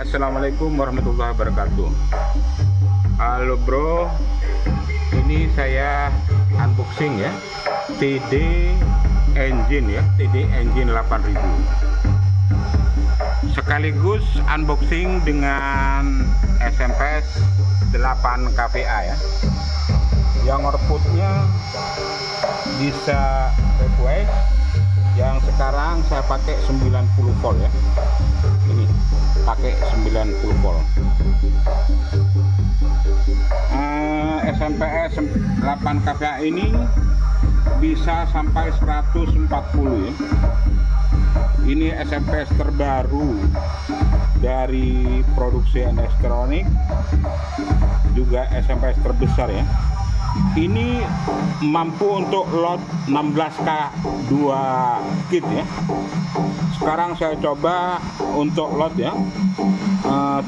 Assalamualaikum warahmatullahi wabarakatuh. Halo bro, ini saya unboxing ya TD Engine ya, TD Engine 8000. Sekaligus unboxing dengan SMS 8 kVA ya. Yang outputnya bisa request, yang sekarang saya pakai 90 volt ya. Ini pakai 90 volt. SMS 8 kVA ini bisa sampai 140 ya. Ini SMS terbaru dari produksi elektronik, juga SMS terbesar ya. Ini mampu untuk load 16K 2 kit ya. Sekarang saya coba untuk load ya,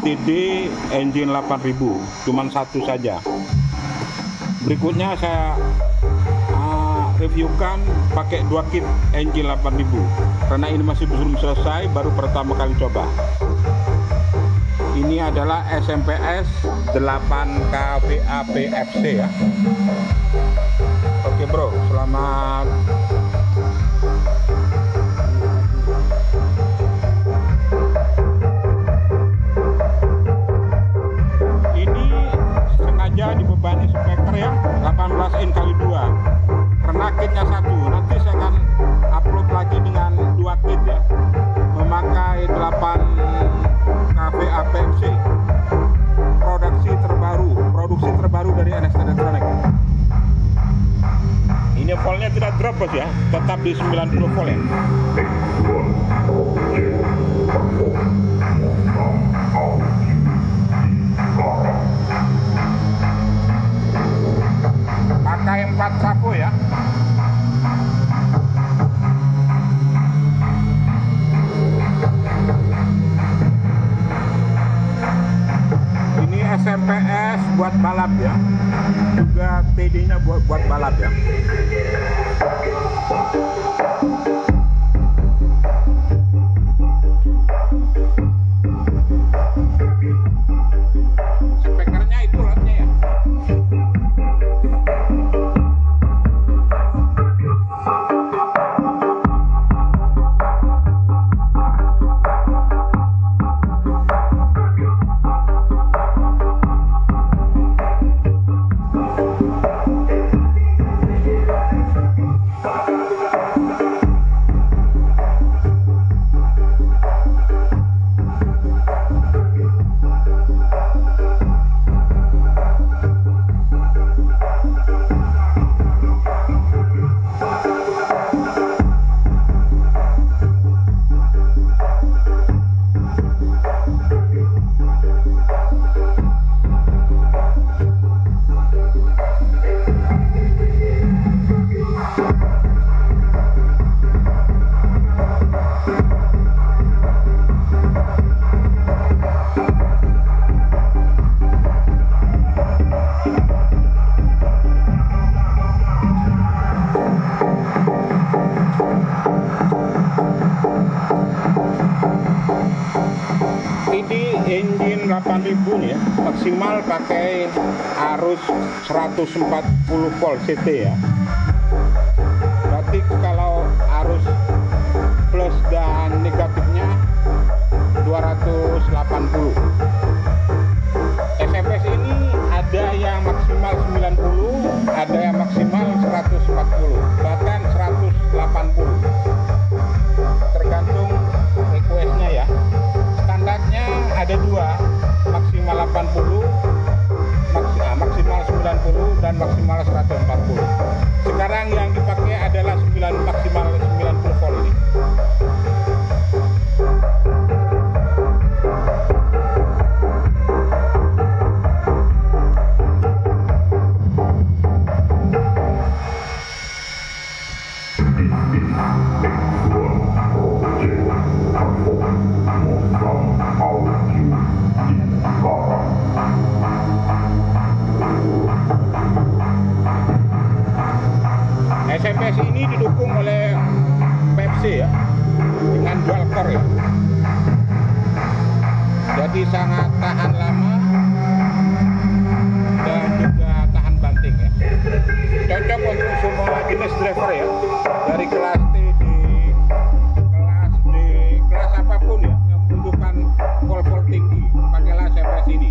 TD Engine 8000, cuman satu saja. Berikutnya saya reviewkan pakai 2 kit Engine 8000 karena ini masih belum selesai, baru pertama kali coba. Ini adalah SMS 8 kVA PFC ya. Oke bro, selamat. Ini sengaja dibebani speaker ya, 18 in kali 2 karena kitnya satu. Nanti saya akan upload lagi dengan 2 kit ya, memakai 8 kVA PFC, produksi terbaru dari NXT Electronic. Ini voltnya tidak drop bos ya, tetap di 90 volt ya. Pakai 4 trafo ya. SMS buat balap ya, juga TD nya buat balap ya. Speakernya itu lotnya ya. Ini Engine 8000 nih ya, maksimal pakai arus 140 volt CT ya. Berarti kalau arus plus dan negatifnya 280. SMS ini ada yang maksimal 90, ada yang maksimal 140, bahkan 180. Tergantung requestnya ya. Standarnya ada 2, maksimal 80, maksimal 90 dan maksimal 140. Sekarang yang dipakai adalah maksimal 90 volt ini. terbukti sangat tahan lama dan juga tahan banting ya. Cocok untuk semua jenis driver ya, dari kelas TD, kelas D, kelas apapun ya yang membutuhkan volt tinggi, pakailah CPS ini.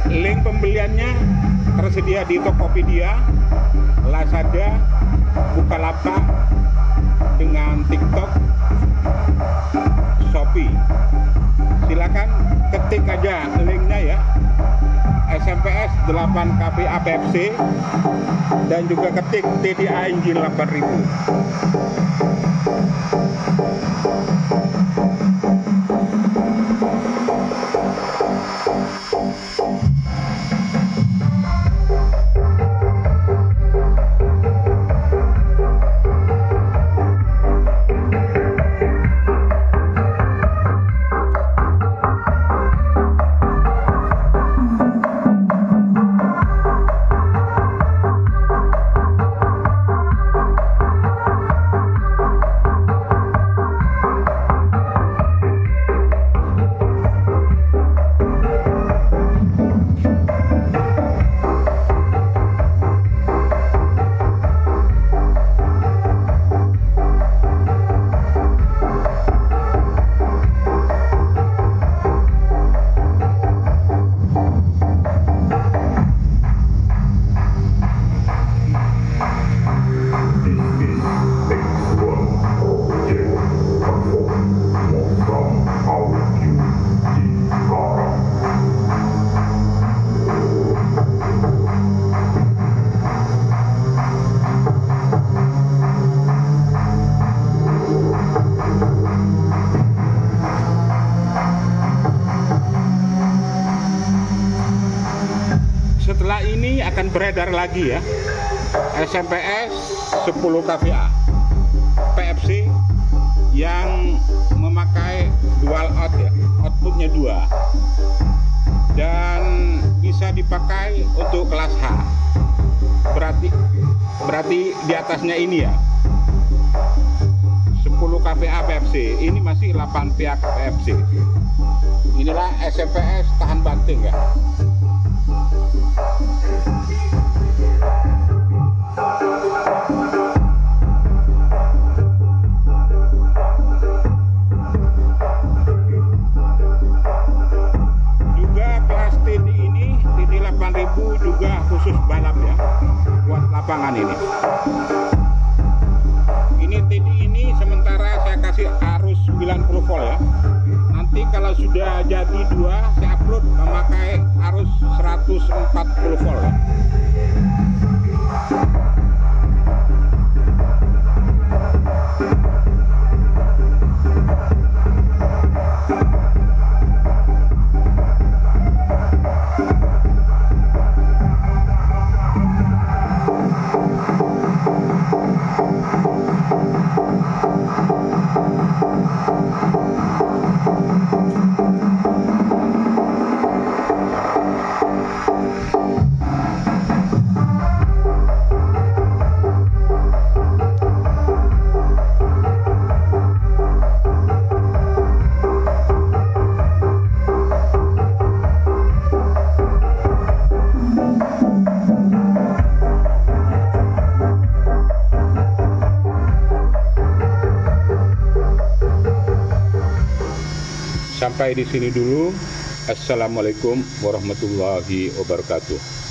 Link pembeliannya tersedia di Tokopedia, Lazada, Bukalapak, dengan TikTok, Shopee. Silakan ketik aja linknya ya, SMPS 8 kVA PFC, dan juga ketik TDI Engine 8000. Setelah ini akan beredar lagi ya, SMPS 10 kVA PFC yang memakai dual out ya, outputnya 2, dan bisa dipakai untuk kelas H. Berarti di atasnya ini ya, 10 kVA PFC, ini masih 8 pihak PFC. Inilah SMPS tahan banting ya. Juga kelas TD ini, TD 8000 juga khusus balap ya, buat lapangan ini. Ini TD ini sementara saya kasih arus 90 volt ya. Nanti kalau sudah jadi 2, saya upload memakai arus 140 volt ya. Sampai di sini dulu. Assalamualaikum warahmatullahi wabarakatuh.